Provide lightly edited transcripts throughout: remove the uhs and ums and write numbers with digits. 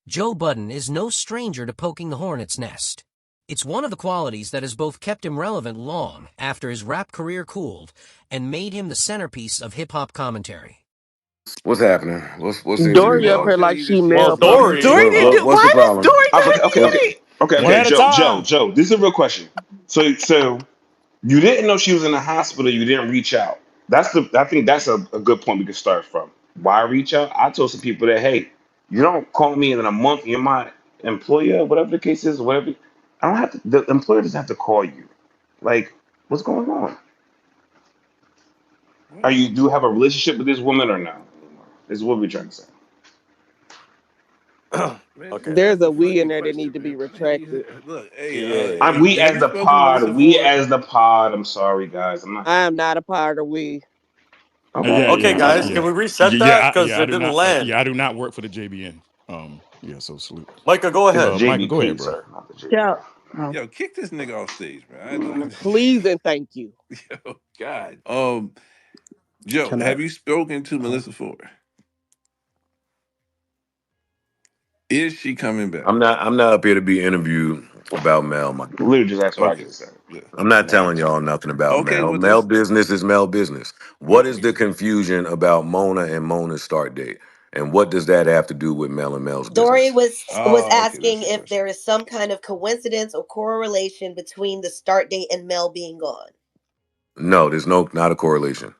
Joe Budden is no stranger to poking the hornet's nest. It's one of the qualities that has both kept him relevant long after his rap career cooled and made him the centerpiece of hip-hop commentary. What's happening? What's the issue, Dory up bro? here like she Well, male Dory. pattern. Dory didn't do. What's the Why does problem? Dory Okay, gotta okay, get okay, it? okay, One okay. at a Joe, time. This is a real question. So you didn't know she was in the hospital. You didn't reach out. I think that's a good point we can start from. Why reach out? I told some people that, hey, you don't call me in a month. You're my employer, whatever the case is, whatever. I don't have to. The employer doesn't have to call you. Like, what's going on? Do you have a relationship with this woman or no? This is what we're trying to say. Man, Okay. There's ask a the we in fucking there that question, need to be man. retracted. Look, hey, Yeah. We have as you the spoken to pod. Melissa We for? as the pod. I'm sorry, guys. I'm not. I am not a part of we. Okay. Yeah, Okay. yeah, Okay, Okay. guys, yeah, can we reset yeah. that because I it do didn't not. land? I do not work for the JBN. Yeah, so salute. Micah, go It's ahead. Michael, go ahead, JBP, bro. sir, not the JBP. Joe. Oh. Yo, kick this nigga off stage, man. Please and thank you. Yo, God. Joe, Can I? have you spoken to Melissa for? Is she coming back? I'm not up here to be interviewed about Mel. Literally just asked what I Okay. just said. Yeah. I'm not Now telling answer. y'all nothing about Okay, Mel. well Mel just business is Mel business. What okay. is the confusion about Mona and Mona's start date? And what does that have to do with Mel and Mel's Dory business? was Oh, okay, that's asking your if question. there is some kind of coincidence or correlation between the start date and Mel being gone. No, there's not a correlation.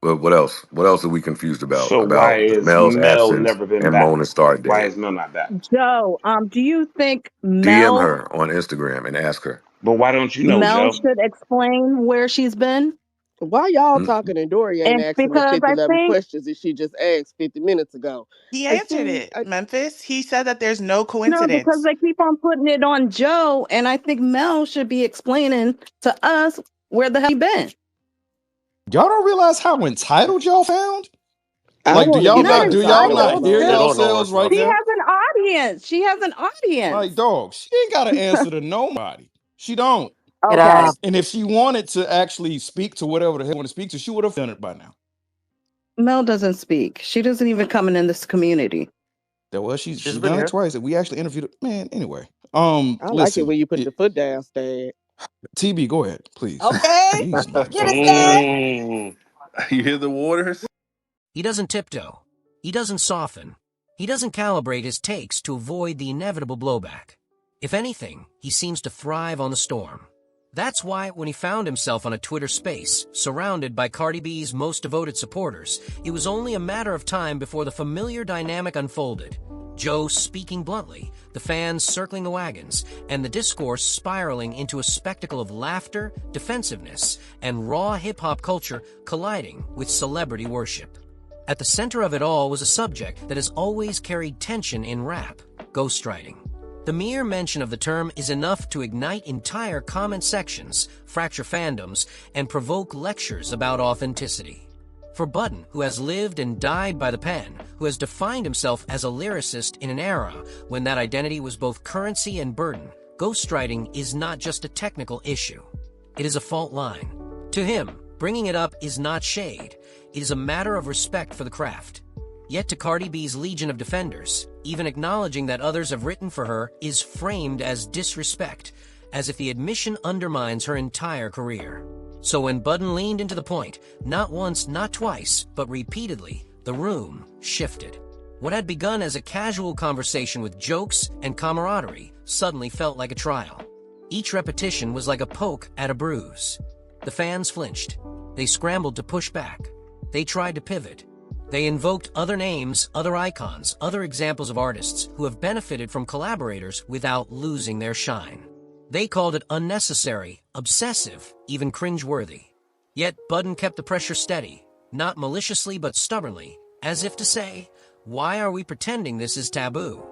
But what else? What else are we confused about? So why About is Mel's Mel absence never been and back? Mona's start Why date? is Mel not back? Joe, do you think DM Mel her on Instagram and ask her. But why don't you know, Mel Joe? should explain where she's been? Why y'all Mm, talking and Dory ain't It's asking the because 50, I 11 think questions that she just asked 50 minutes ago? He And answered see, it, Memphis. He said that there's no no, because coincidence. they keep on putting it on Joe, and I think Mel should be explaining to us where the hell he been. Y'all don't realize how entitled y'all found? I Like, want to get Not my do y'all entitled not entitled. ass hear on. They Just don't know yourselves what's right up. she now? has an audience. She has an Like, audience. dog, she ain't got to answer to nobody. She don't. Get Okay. up. And if she wanted to actually speak to whatever the hell want to speak to, she would have done it by now. Mel doesn't speak. She doesn't even come in this community. That was She's she's been done it here. twice. We actually interviewed her. Man, anyway. I like it Listen, when you put your foot down, Stan. TB, go ahead, please. Okay. These Get niggas. it, Stan. You hear the waters? He doesn't tiptoe. He doesn't soften. He doesn't calibrate his takes to avoid the inevitable blowback. If anything, he seems to thrive on the storm. That's why when he found himself on a Twitter space, surrounded by Cardi B's most devoted supporters, it was only a matter of time before the familiar dynamic unfolded. Joe speaking bluntly, the fans circling the wagons, and the discourse spiraling into a spectacle of laughter, defensiveness, and raw hip-hop culture colliding with celebrity worship. At the center of it all was a subject that has always carried tension in rap: ghostwriting. The mere mention of the term is enough to ignite entire comment sections, fracture fandoms, and provoke lectures about authenticity. For Buddden, who has lived and died by the pen, who has defined himself as a lyricist in an era when that identity was both currency and burden, ghostwriting is not just a technical issue. It is a fault line. To him, bringing it up is not shade. It is a matter of respect for the craft. Yet to Cardi B's legion of defenders, even acknowledging that others have written for her is framed as disrespect, as if the admission undermines her entire career. So when Buddden leaned into the point, not once, not twice, but repeatedly, the room shifted. What had begun as a casual conversation with jokes and camaraderie suddenly felt like a trial. Each repetition was like a poke at a bruise. The fans flinched. They scrambled to push back. They tried to pivot. They invoked other names, other icons, other examples of artists who have benefited from collaborators without losing their shine. They called it unnecessary, obsessive, even cringeworthy. Yet Buddden kept the pressure steady, not maliciously but stubbornly, as if to say, why are we pretending this is taboo?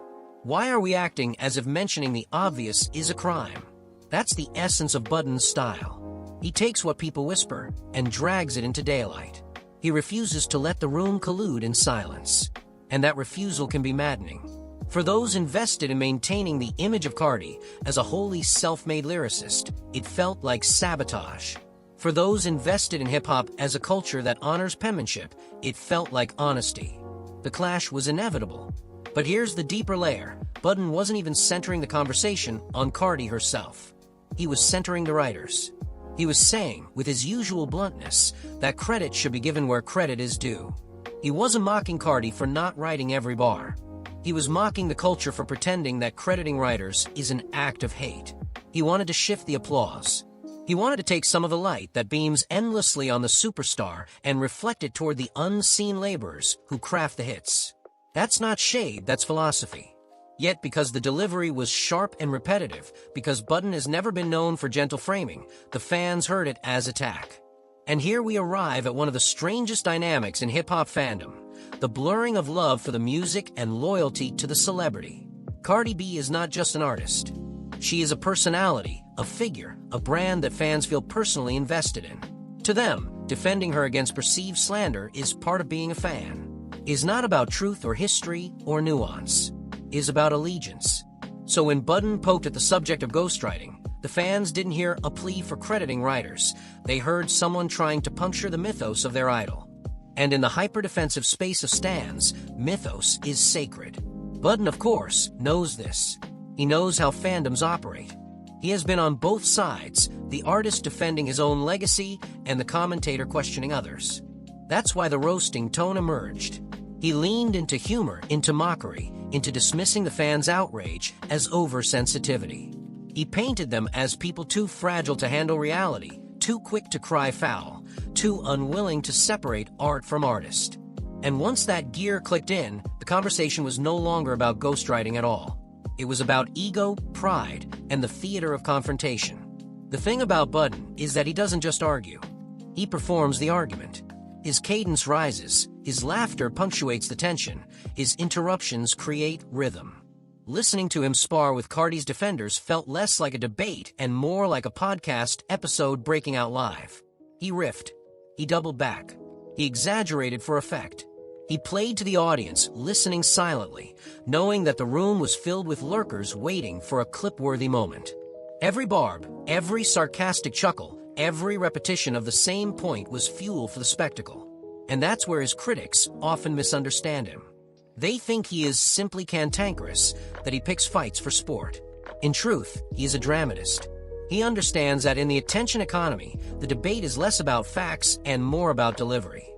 Why are we acting as if mentioning the obvious is a crime? That's the essence of Budden's style. He takes what people whisper and drags it into daylight. He refuses to let the room collude in silence. And that refusal can be maddening. For those invested in maintaining the image of Cardi as a wholly self-made lyricist, it felt like sabotage. For those invested in hip-hop as a culture that honors penmanship, it felt like honesty. The clash was inevitable. But here's the deeper layer. Buddden wasn't even centering the conversation on Cardi herself. He was centering the writers. He was saying, with his usual bluntness, that credit should be given where credit is due. He wasn't mocking Cardi for not writing every bar. He was mocking the culture for pretending that crediting writers is an act of hate. He wanted to shift the applause. He wanted to take some of the light that beams endlessly on the superstar and reflect it toward the unseen laborers who craft the hits. That's not shade, that's philosophy. Yet because the delivery was sharp and repetitive, because Buddden has never been known for gentle framing, the fans heard it as attack. And here we arrive at one of the strangest dynamics in hip-hop fandom, the blurring of love for the music and loyalty to the celebrity. Cardi B is not just an artist. She is a personality, a figure, a brand that fans feel personally invested in. To them, defending her against perceived slander is part of being a fan. Is not about truth or history or nuance. Is about allegiance. So when Buddden poked at the subject of ghostwriting, the fans didn't hear a plea for crediting writers. They heard someone trying to puncture the mythos of their idol. And in the hyper-defensive space of stans, mythos is sacred. Buddden, of course, knows this. He knows how fandoms operate. He has been on both sides, the artist defending his own legacy and the commentator questioning others. That's why the roasting tone emerged. He leaned into humor, into mockery, into dismissing the fans' outrage as oversensitivity. He painted them as people too fragile to handle reality, too quick to cry foul, too unwilling to separate art from artist. And once that gear clicked in, the conversation was no longer about ghostwriting at all. It was about ego, pride, and the theater of confrontation. The thing about Buddden is that he doesn't just argue. He performs the argument. His cadence rises, his laughter punctuates the tension, his interruptions create rhythm. Listening to him spar with Cardi's defenders felt less like a debate and more like a podcast episode breaking out live. He riffed. He doubled back. He exaggerated for effect. He played to the audience, listening silently, knowing that the room was filled with lurkers waiting for a clip-worthy moment. Every barb, every sarcastic chuckle, every repetition of the same point was fuel for the spectacle. And that's where his critics often misunderstand him. They think he is simply cantankerous, that he picks fights for sport. In truth, he is a dramatist. He understands that in the attention economy, the debate is less about facts and more about delivery.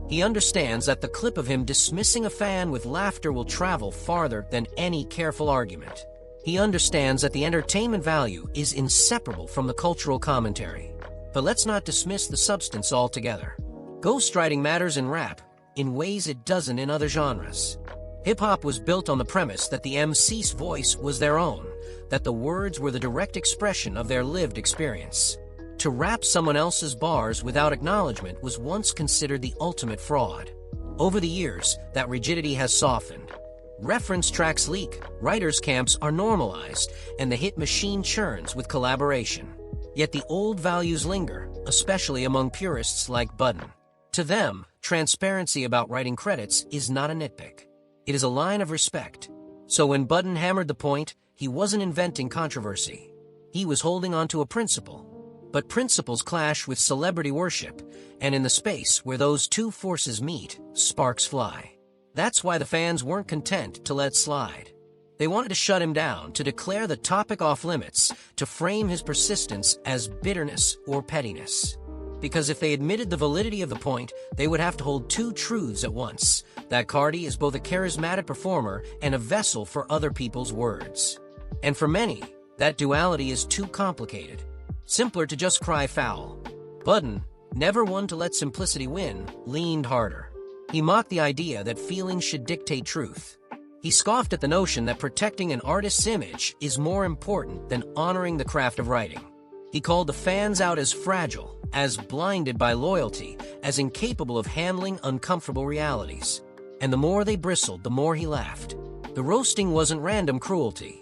He understands that the clip of him dismissing a fan with laughter will travel farther than any careful argument. He understands that the entertainment value is inseparable from the cultural commentary. But let's not dismiss the substance altogether. Ghostwriting matters in rap in ways it doesn't in other genres. Hip-hop was built on the premise that the MC's voice was their own, that the words were the direct expression of their lived experience. To rap someone else's bars without acknowledgement was once considered the ultimate fraud. Over the years, that rigidity has softened. Reference tracks leak, writers' camps are normalized, and the hit machine churns with collaboration. Yet the old values linger, especially among purists like Buddden. To them, transparency about writing credits is not a nitpick. It is a line of respect. So when Buddden hammered the point, he wasn't inventing controversy. He was holding on to a principle. But principles clash with celebrity worship, and in the space where those two forces meet, sparks fly. That's why the fans weren't content to let slide. They wanted to shut him down, to declare the topic off limits, to frame his persistence as bitterness or pettiness. Because if they admitted the validity of the point, they would have to hold two truths at once, that Cardi is both a charismatic performer and a vessel for other people's words. And for many, that duality is too complicated. Simpler to just cry foul. Buddden, never one to let simplicity win, leaned harder. He mocked the idea that feelings should dictate truth. He scoffed at the notion that protecting an artist's image is more important than honoring the craft of writing. He called the fans out as fragile, as blinded by loyalty, as incapable of handling uncomfortable realities. And the more they bristled, the more he laughed. The roasting wasn't random cruelty.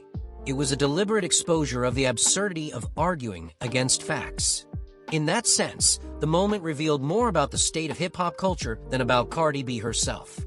It was a deliberate exposure of the absurdity of arguing against facts. In that sense, the moment revealed more about the state of hip-hop culture than about Cardi B herself.